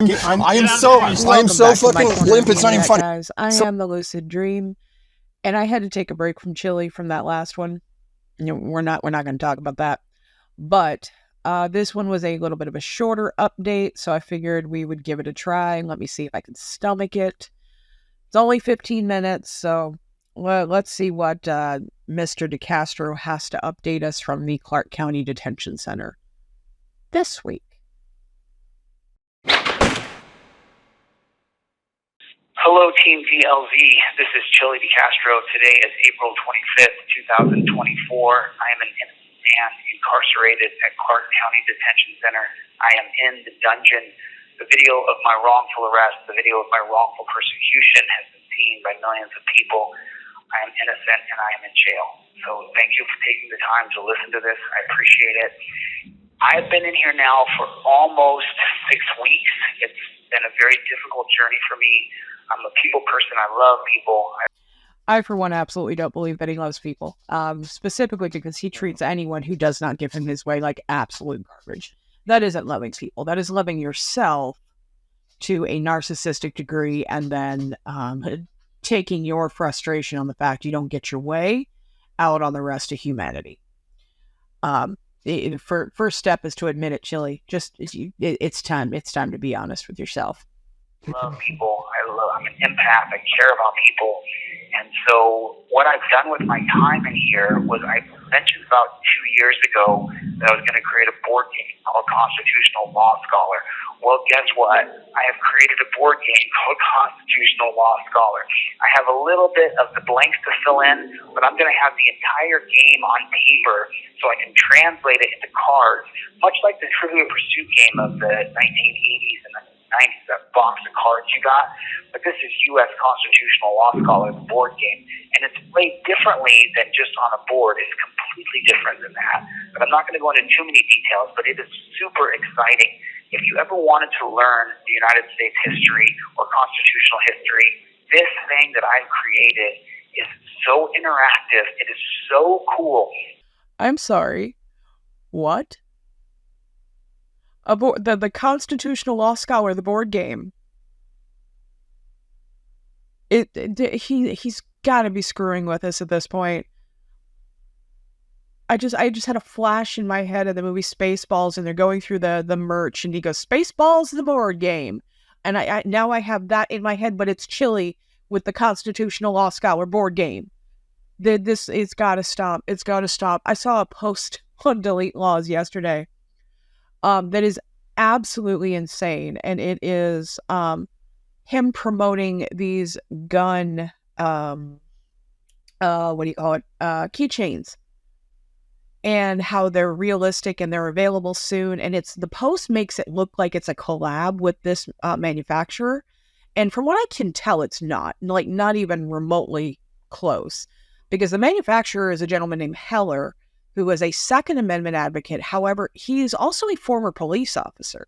I am so fucking limp. It's not even funny. Guys, I am the Lucid Dream, and I had to take a break from Chille from that last one. We're not going to talk about that, but this one was a little bit of a shorter update, so I figured we would give it a try and let me see if I can stomach it. It's only 15 minutes, so let's see what Mr. Decastro has to update us from the Clark County Detention Center this week. Hello, Team VLZ. This is Chille Decastro. Today is April 25th, 2024. I am an innocent man incarcerated at Clark County Detention Center. I am in the dungeon. The video of my wrongful arrest, the video of my wrongful persecution has been seen by millions of people. I am innocent and I am in jail. So thank you for taking the time to listen to this. I appreciate it. I've been in here now for almost 6 weeks. It's been a very difficult journey for me. I'm a people person. I love people. I, for one, absolutely don't believe that he loves people, specifically because he treats anyone who does not give him his way like absolute garbage. That isn't loving people. That is loving yourself to a narcissistic degree and then taking your frustration on the fact you don't get your way out on the rest of humanity. First step is to admit it, Chille. It's time to be honest with yourself. Love people. I'm an empath. I care about people. And so what I've done with my time in here was I mentioned about 2 years ago that I was going to create a board game called Constitutional Law Scholar. Well, guess what? I have created a board game called Constitutional Law Scholar. I have a little bit of the blanks to fill in, but I'm going to have the entire game on paper so I can translate it into cards, much like the Trivial Pursuit game of the 1980s and the 90s, that box of cards you got. But this is U.S. Constitutional Law Scholar, the board game. And it's played differently than just on a board. It's completely different than that. But I'm not going to go into too many details, but it is super exciting. If you ever wanted to learn the United States history or constitutional history, this thing that I've created is so interactive. It is so cool. I'm sorry. What? The Constitutional Law Scholar, the board game. He's got to be screwing with us at this point. I just had a flash in my head of the movie Spaceballs, and they're going through the merch, and he goes, "Spaceballs, the board game," and I now I have that in my head, but it's Chille with the Constitutional Law Scholar board game. It's got to stop. It's got to stop. I saw a post on Delete Laws yesterday. That is absolutely insane, and it is him promoting these gun keychains, and how they're realistic and they're available soon. And the post makes it look like it's a collab with this manufacturer, and from what I can tell, it's not even remotely close, because the manufacturer is a gentleman named Heller, who is a Second Amendment advocate. However, he is also a former police officer.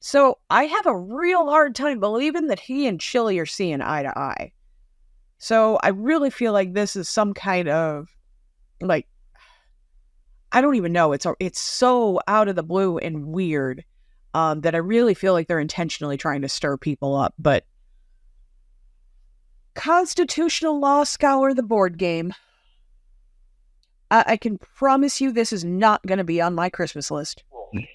So I have a real hard time believing that he and Chille are seeing eye to eye. So I really feel like this is some kind of, I don't even know. It's so out of the blue and weird that I really feel like they're intentionally trying to stir people up. But Constitutional Law Scholar, the board game. I can promise you this is not going to be on my Christmas list. If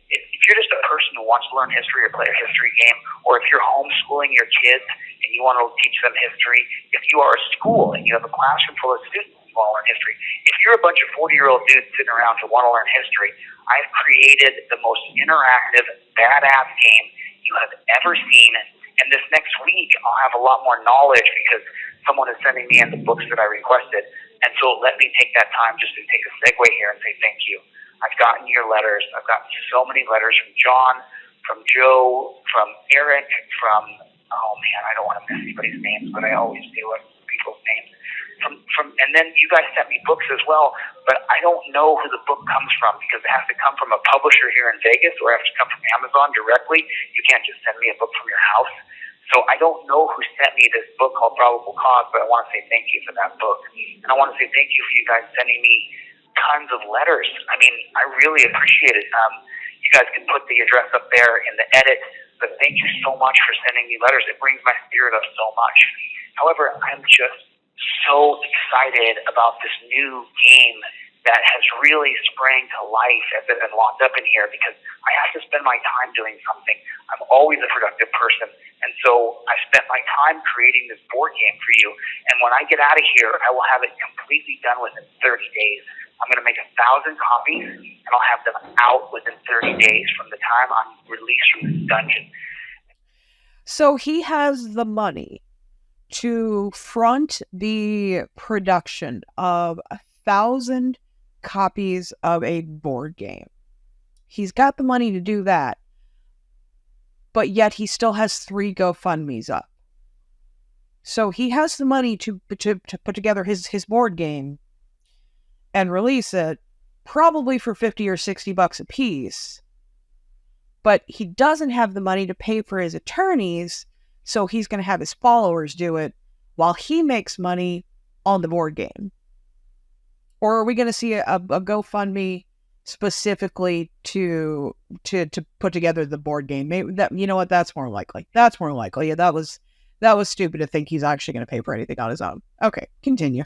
you're just a person who wants to learn history or play a history game, or if you're homeschooling your kids and you want to teach them history, if you are a school and you have a classroom full of students who want to learn history, if you're a bunch of 40-year-old dudes sitting around who want to learn history, I've created the most interactive, badass game you have ever seen. And this next week, I'll have a lot more knowledge because someone is sending me in the books that I requested. And so let me take that time just to take a segue here and say thank you. I've gotten your letters. I've gotten so many letters from John, from Joe, from Eric, from, oh man, I don't want to miss anybody's names, but I always do like people's names. And then you guys sent me books as well, but I don't know who the book comes from because it has to come from a publisher here in Vegas, or it has to come from Amazon directly. You can't just send me a book from your house. So I don't know who sent me this book called Probable Cause, but I want to say thank you for that book. And I want to say thank you for you guys sending me tons of letters. I mean, I really appreciate it. You guys can put the address up there in the edit. but thank you so much for sending me letters. It brings my spirit up so much. However, I'm just so excited about this new game that has really sprang to life as I've been locked up in here, because I have to spend my time doing something. I'm always a productive person, and so I spent my time creating this board game for you, and when I get out of here, I will have it completely done within 30 days. I'm going to make 1,000 copies, and I'll have them out within 30 days from the time I'm released from this dungeon. So he has the money to front the production of 1,000 copies of a board game. He's got the money to do that, but yet he still has 3 GoFundMe's up. So he has the money to put together his board game and release it, probably for $50 or $60 a piece. But he doesn't have the money to pay for his attorneys, so he's going to have his followers do it while he makes money on the board game. Or are we going to see a GoFundMe specifically to put together the board game? Maybe that, you know what, that's more likely. That's more likely. Yeah, that was stupid to think he's actually going to pay for anything on his own. Okay, continue.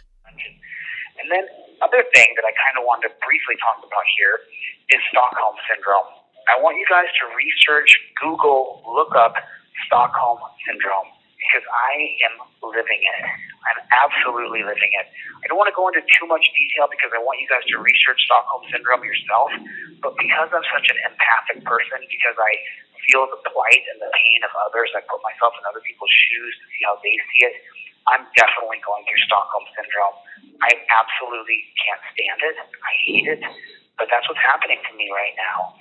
And then other thing that I kind of wanted to briefly talk about here is Stockholm Syndrome. I want you guys to research, Google, look up Stockholm Syndrome, because I am living it. I'm absolutely living it. I don't want to go into too much detail because I want you guys to research Stockholm Syndrome yourself, but because I'm such an empathic person, because I feel the plight and the pain of others, I put myself in other people's shoes to see how they see it, I'm definitely going through Stockholm Syndrome. I absolutely can't stand it. I hate it, but that's what's happening to me right now.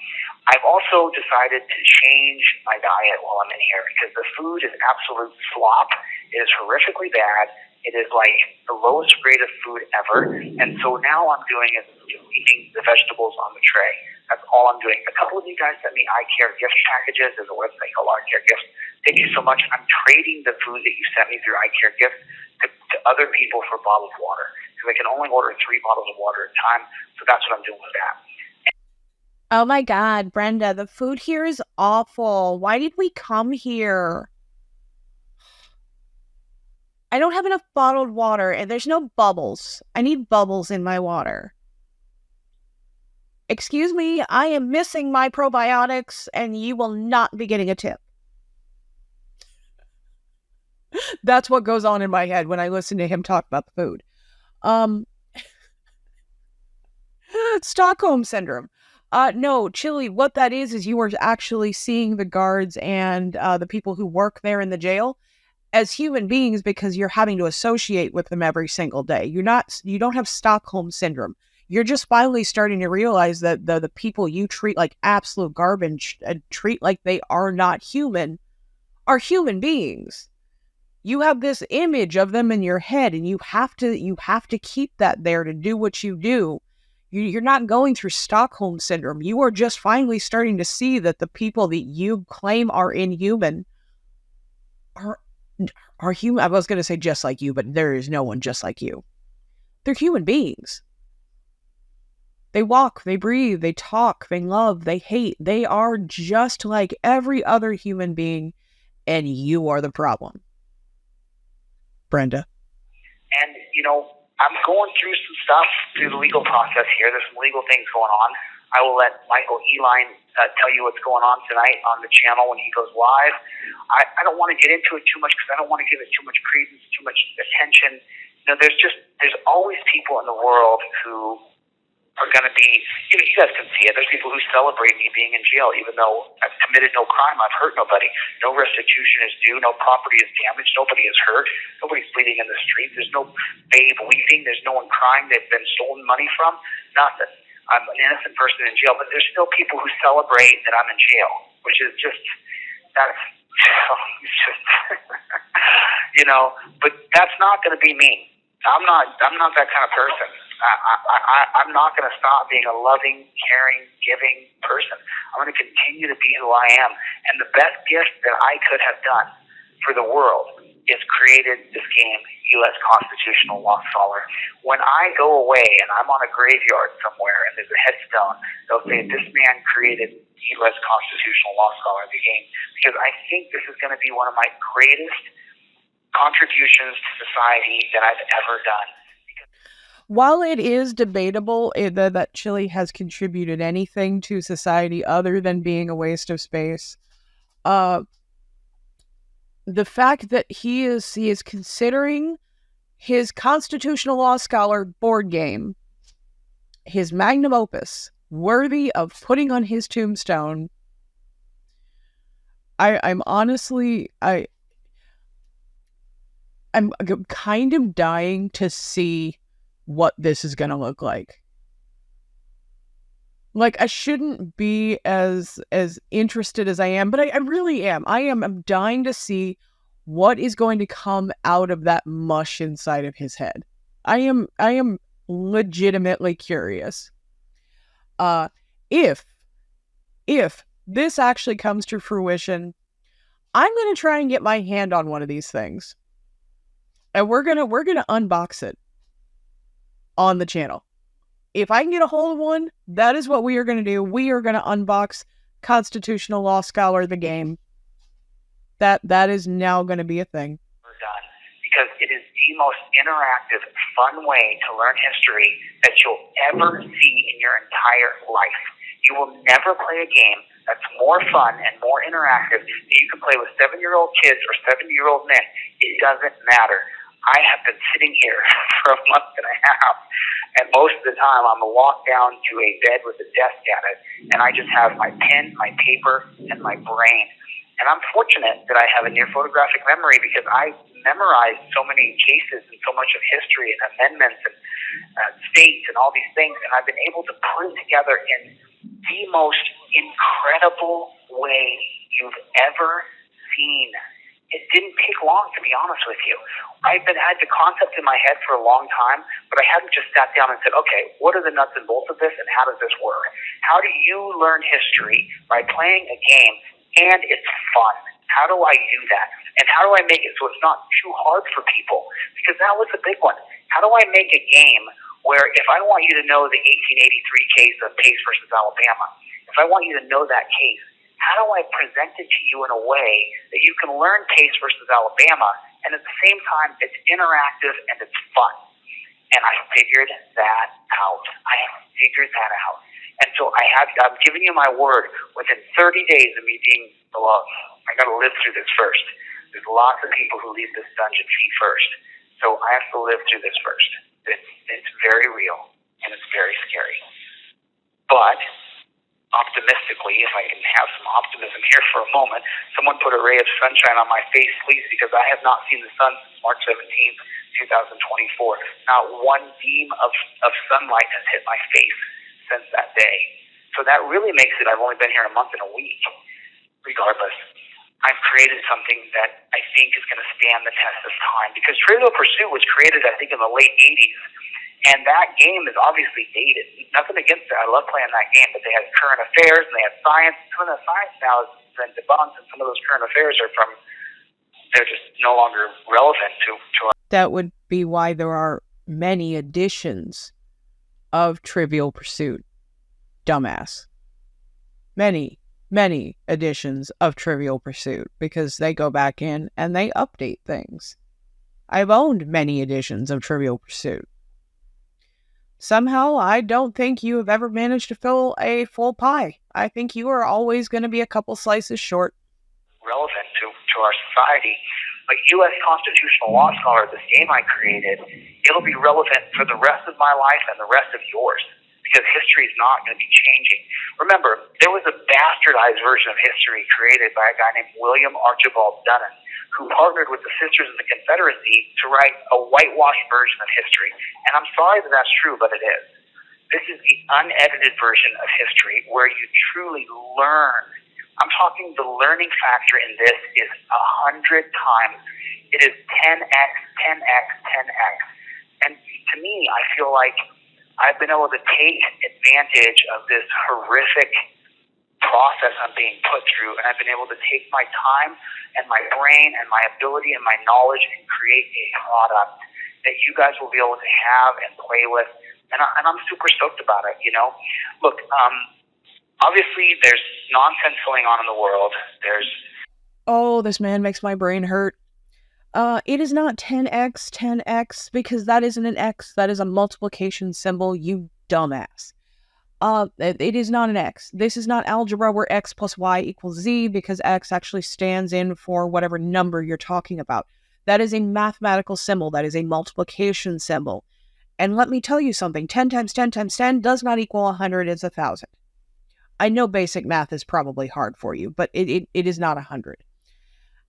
I've also decided to change my diet while I'm in here, because the food is absolute slop. It is horrifically bad. It is like the lowest grade of food ever. And so now I'm doing is eating the vegetables on the tray. That's all I'm doing. A couple of you guys sent me iCare gift packages. There's a website called iCare Gifts. Thank you so much. I'm trading the food that you sent me through iCare Gifts to other people for bottled water, because I can only order 3 bottles of water at a time. So that's what I'm doing with that. Oh my God, Brenda, the food here is awful. Why did we come here? I don't have enough bottled water, and there's no bubbles. I need bubbles in my water. Excuse me, I am missing my probiotics, and you will not be getting a tip. That's what goes on in my head when I listen to him talk about the food. Stockholm Syndrome. No, Chille, what that is you are actually seeing the guards and the people who work there in the jail as human beings, because you're having to associate with them every single day. You don't have Stockholm Syndrome. You're just finally starting to realize that the people you treat like absolute garbage and treat like they are not human are human beings. You have this image of them in your head, and you have to keep that there to do what you do. You're not going through Stockholm Syndrome. You are just finally starting to see that the people that you claim are inhuman are human. I was going to say just like you, but there is no one just like you. They're human beings. They walk, they breathe, they talk, they love, they hate. They are just like every other human being, and you are the problem. Brenda. And, I'm going through some stuff through the legal process here. There's some legal things going on. I will let Michael Eline tell you what's going on tonight on the channel when he goes live. I don't want to get into it too much because I don't want to give it too much credence, too much attention. There's always people in the world who are going to be, you guys can see it. There's people who celebrate me being in jail, even though I've committed no crime. I've hurt nobody. No restitution is due. No property is damaged. Nobody is hurt. Nobody's bleeding in the street. There's no babe weeping. There's no one crying they've been stolen money from. Nothing. I'm an innocent person in jail, but there's still people who celebrate that I'm in jail, which is just, that's, it's just, but that's not going to be me. I'm not that kind of person. I'm not going to stop being a loving, caring, giving person. I'm going to continue to be who I am. And the best gift that I could have done for the world is created this game U.S. constitutional law scholar. When I go away and I'm on a graveyard somewhere and there's a headstone, they'll say, this man created U.S. constitutional law scholar of the game, because I think this is going to be one of my greatest contributions to society that I've ever done. While it is debatable that Chille has contributed anything to society other than being a waste of space, the fact that he is considering his constitutional law scholar board game, his magnum opus, worthy of putting on his tombstone, I'm honestly, I'm kind of dying to see what this is going to look like. Like, I shouldn't be as interested as I am, but I really am. I'm dying to see what is going to come out of that mush inside of his head. I am legitimately curious. If this actually comes to fruition, I'm going to try and get my hand on one of these things. And we're going to unbox it on the channel. If I can get a hold of one, that is what we are going to do. We are going to unbox Constitutional Law Scholar the game. That is now going to be a thing. We're done. Because it is the most interactive, fun way to learn history that you'll ever see in your entire life. You will never play a game that's more fun and more interactive that you can play with 7-year-old kids or 70-year-old men. It doesn't matter. I have been sitting here for a month and a half, and most of the time I'm a walk down to a bed with a desk at it, and I just have my pen, my paper, and my brain. And I'm fortunate that I have a near photographic memory, because I memorized so many cases and so much of history and amendments and states and all these things, and I've been able to put it together in the most incredible way you've ever seen. It didn't take long, to be honest with you. I've had the concept in my head for a long time, but I hadn't just sat down and said, okay, what are the nuts and bolts of this, and how does this work? How do you learn history by playing a game and it's fun? How do I do that? And how do I make it so it's not too hard for people? Because that was the big one. How do I make a game where, if I want you to know the 1883 case of Pace versus Alabama, if I want you to know that case, how do I present it to you in a way that you can learn Pace versus Alabama, and at the same time it's interactive and it's fun? And I figured that out. And so I'm giving you my word, within 30 days of me being below, I got to live through this first. There's lots of people who leave this dungeon feet first. So I have to live through this first. It's very real, and it's very scary. But optimistically, if I can have some optimism here for a moment, someone put a ray of sunshine on my face, please, because I have not seen the sun since March 17th, 2024. Not one beam of sunlight has hit my face since that day. So that really makes it, I've only been here a month and a week. Regardless, I've created something that I think is going to stand the test of time, because Trivial Pursuit was created, I think, in the late 80s. And that game is obviously dated. Nothing against it. I love playing that game. But they had current affairs and they had science. Some of the science now has been debunked, and some of those current affairs they're just no longer relevant to us. That would be why there are many editions of Trivial Pursuit. Dumbass. Many editions of Trivial Pursuit, because they go back in and they update things. I've owned many editions of Trivial Pursuit. Somehow, I don't think you have ever managed to fill a full pie. I think you are always going to be a couple slices short. Relevant to our society. But U.S. Constitutional Law Scholar, this game I created, it'll be relevant for the rest of my life and the rest of yours, because history is not going to be changing. Remember, there was a bastardized version of history created by a guy named William Archibald Dunnan, who partnered with the Sisters of the Confederacy to write a whitewashed version of history. And I'm sorry that that's true, but it is. This is the unedited version of history where you truly learn. I'm talking, the learning factor in this is 100 times. It is 10x, 10x, 10x. And to me, I feel like I've been able to take advantage of this horrific process I'm being put through, and I've been able to take my time and my brain and my ability and my knowledge and create a product that you guys will be able to have and play with, and I'm super stoked about it. Look, obviously there's nonsense going on in the world. Oh, this man makes my brain hurt. It is not 10x, because that isn't an X, that is a multiplication symbol, you dumbass. It is not an X. This is not algebra where X plus Y equals Z, because X actually stands in for whatever number you're talking about. That is a mathematical symbol. That is a multiplication symbol. And let me tell you something. 10 times 10 times 10 does not equal 100. It's 1,000. I know basic math is probably hard for you, but it is not 100.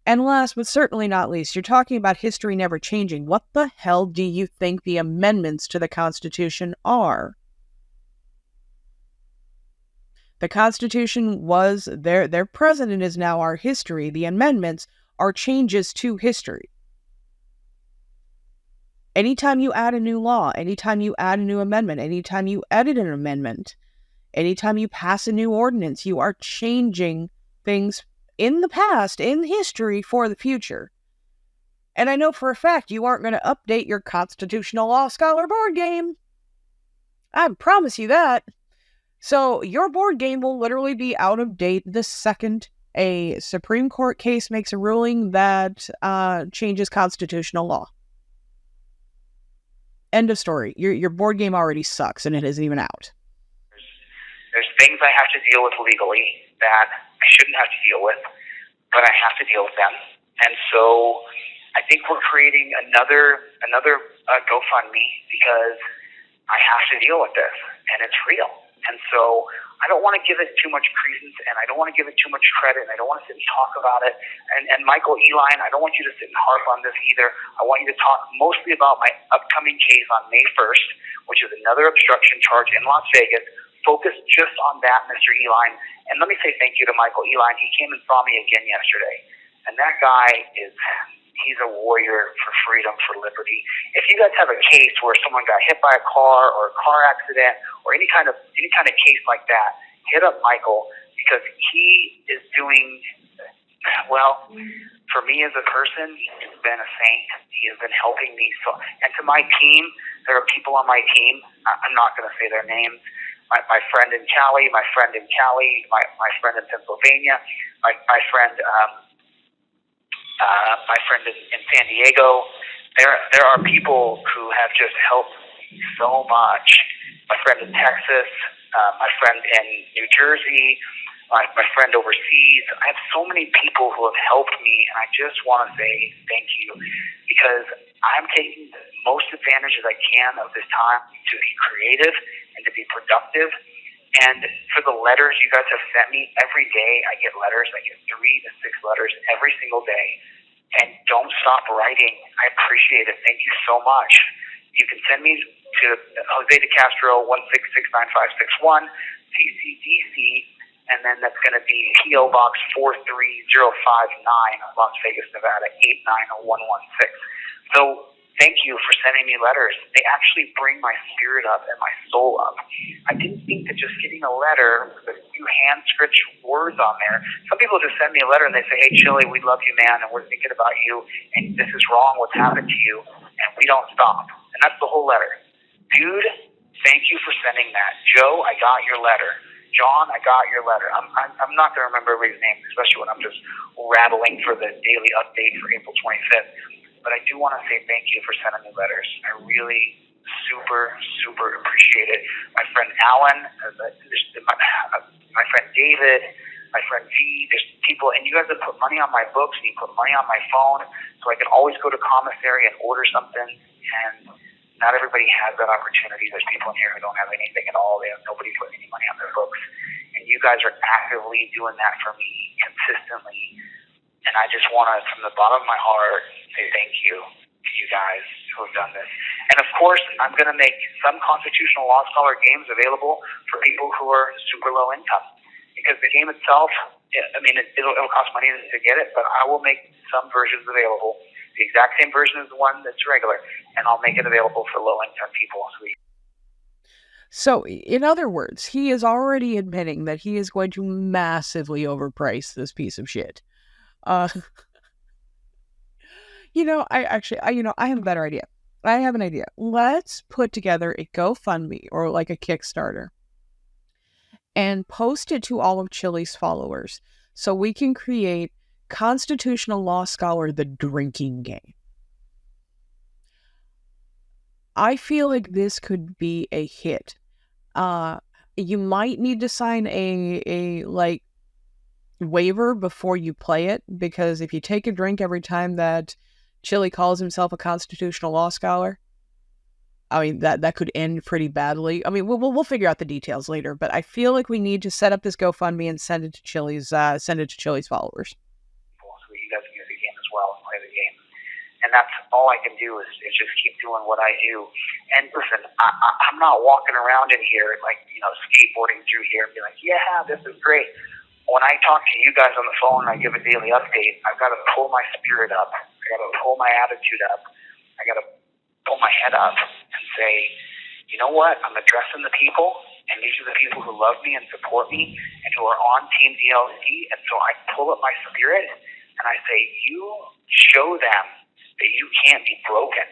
And last but certainly not least, you're talking about history never changing. What the hell do you think the amendments to the Constitution are? The Constitution was, their president is now our history. The amendments are changes to history. Anytime you add a new law, anytime you add a new amendment, anytime you edit an amendment, anytime you pass a new ordinance, you are changing things in the past, in history, for the future. And I know for a fact you aren't going to update your Constitutional Law Scholar board game. I promise you that. So your board game will literally be out of date the second a Supreme Court case makes a ruling that changes constitutional law. End of story. Your board game already sucks, and it isn't even out. There's things I have to deal with legally that I shouldn't have to deal with, but I have to deal with them. And so I think we're creating another GoFundMe because I have to deal with this, and it's real. And so I don't want to give it too much credence, and I don't want to give it too much credit, and I don't want to sit and talk about it. And Michael Eline, I don't want you to sit and harp on this either. I want you to talk mostly about my upcoming case on May 1st, which is another obstruction charge in Las Vegas. Focus just on that, Mr. Eline. And let me say thank you to Michael Eline. He came and saw me again yesterday. And that guy he's a warrior for freedom, for liberty. If you guys have a case where someone got hit by a car or a car accident or any kind of case like that, hit up Michael, because he is doing, well, for me as a person, he's been a saint. He has been helping me. So, and to my team, there are people on my team, I'm not going to say their names, my friend in Cali, my friend in Pennsylvania, my friend in San Diego. There are people who have just helped me so much. My friend in Texas, my friend in New Jersey, my friend overseas. I have so many people who have helped me, and I just want to say thank you, because I'm taking the most advantage as I can of this time to be creative and to be productive. And for the letters you guys have sent me, every day I get letters. I get 3 to 6 letters every single day. And don't stop writing. I appreciate it. Thank you so much. You can send me to Chille Decastro 1669561, CCDC, and then that's going to be P.O. Box 43059, Las Vegas, Nevada 89116. So thank you for sending me letters. They actually bring my spirit up and my soul up. I didn't think that just getting a letter with a few hand-script words on there. Some people just send me a letter and they say, "Hey, Chille, we love you, man, and we're thinking about you, and this is wrong, what's happened to you," and we don't stop. And that's the whole letter. Dude, thank you for sending that. Joe, I got your letter. John, I got your letter. I'm not going to remember everybody's name, especially when I'm just rattling for the daily update for April 25th. But I do want to say thank you for sending me letters. I really super appreciate it. My friend Alan, my friend David, my friend V, there's people, and you guys have put money on my books, and you put money on my phone, so I can always go to commissary and order something, and not everybody has that opportunity. There's people in here who don't have anything at all. They have nobody putting any money on their books, and you guys are actively doing that for me consistently. And I just want to, from the bottom of my heart, say thank you to you guys who have done this. And of course, I'm going to make some constitutional law scholar games available for people who are super low income. Because the game itself, I mean, it'll cost money to get it, but I will make some versions available. The exact same version as the one that's regular, and I'll make it available for low income people. So, in other words, he is already admitting that he is going to massively overprice this piece of shit. I have a better idea. I have an idea. Let's put together a GoFundMe or like a Kickstarter and post it to all of Chille's followers so we can create Constitutional Law Scholar the Drinking Game. I feel like this could be a hit. You might need to sign a waiver before you play it, because if you take a drink every time that Chille calls himself a constitutional law scholar, I mean, that could end pretty badly. I mean, we'll figure out the details later, but I feel like we need to set up this GoFundMe and send it to Chille's followers. So you guys can get the game as well and play the game. And that's all I can do is just keep doing what I do. And listen, I'm not walking around in here like, skateboarding through here and be like, yeah, this is great. When I talk to you guys on the phone and I give a daily update, I've got to pull my spirit up. I got to pull my attitude up. I got to pull my head up and say, you know what? I'm addressing the people, and these are the people who love me and support me and who are on Team DLC. And so I pull up my spirit and I say, you show them that you can't be broken.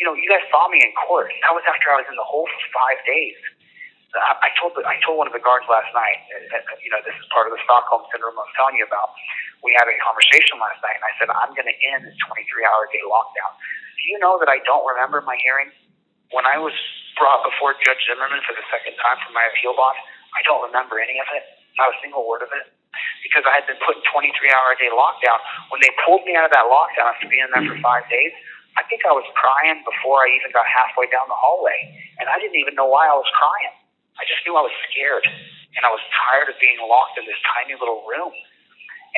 You guys saw me in court. That was after I was in the hole for 5 days. I told one of the guards last night that this is part of the Stockholm syndrome I was telling you about. We had a conversation last night, and I said, I'm going to end this 23-hour-a-day lockdown. Do you know that I don't remember my hearing? When I was brought before Judge Zimmerman for the second time for my appeal bond, I don't remember any of it, not a single word of it, because I had been put in 23-hour-a-day lockdown. When they pulled me out of that lockdown after being in there for 5 days, I think I was crying before I even got halfway down the hallway, and I didn't even know why I was crying. I just knew I was scared, and I was tired of being locked in this tiny little room.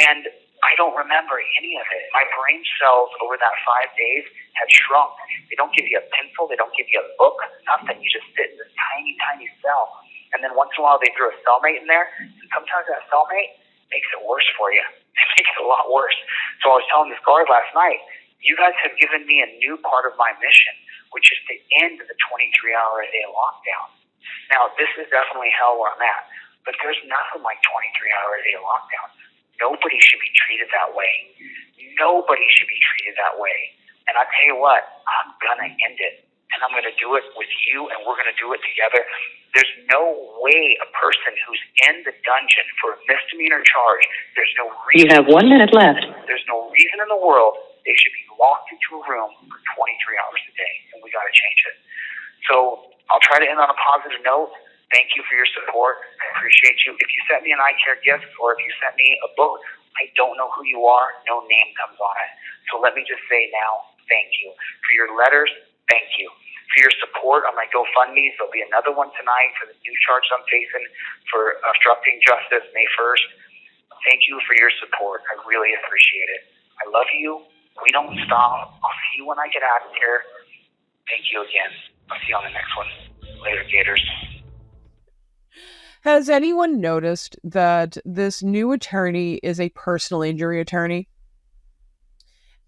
And I don't remember any of it. My brain cells over that 5 days had shrunk. They don't give you a pencil. They don't give you a book, nothing. You just sit in this tiny, tiny cell. And then once in a while they throw a cellmate in there, and sometimes that cellmate makes it worse for you. It makes it a lot worse. So I was telling this guard last night, you guys have given me a new part of my mission, which is to end the 23-hour-a-day lockdown. Now, this is definitely hell where I'm at, but there's nothing like 23-hour-a-day lockdown. Nobody should be treated that way. Nobody should be treated that way. And I tell you what, I'm going to end it, and I'm going to do it with you, and we're going to do it together. There's no way a person who's in the dungeon for a misdemeanor charge, there's no reason. You have 1 minute left. There's no reason in the world they should be locked into a room for 23 hours a day, and we got to change it. So I'll try to end on a positive note. Thank you for your support. I appreciate you. If you sent me an eye care gift or if you sent me a book, I don't know who you are. No name comes on it. So let me just say now, thank you. For your letters, thank you. For your support on my GoFundMe, there'll be another one tonight for the new charge I'm facing for obstructing justice May 1st. Thank you for your support. I really appreciate it. I love you. We don't stop. I'll see you when I get out of here. Thank you again. I'll see you on the next one. Later, Gators. Has anyone noticed that this new attorney is a personal injury attorney?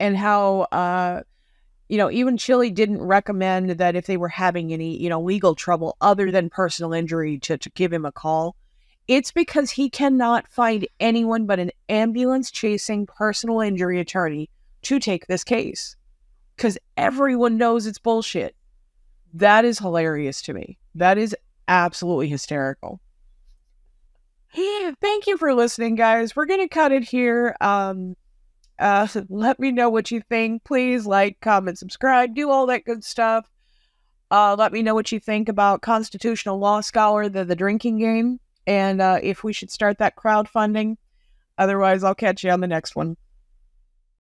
And how, even Chille didn't recommend that if they were having any, legal trouble other than personal injury to give him a call. It's because he cannot find anyone but an ambulance-chasing personal injury attorney to take this case. Because everyone knows it's bullshit. That is hilarious to me. That is absolutely hysterical. Thank you for listening, guys. We're going to cut it here. Let me know what you think. Please like, comment, subscribe, do all that good stuff. Let me know what you think about Constitutional Law Scholar, the drinking game, and if we should start that crowdfunding. Otherwise, I'll catch you on the next one.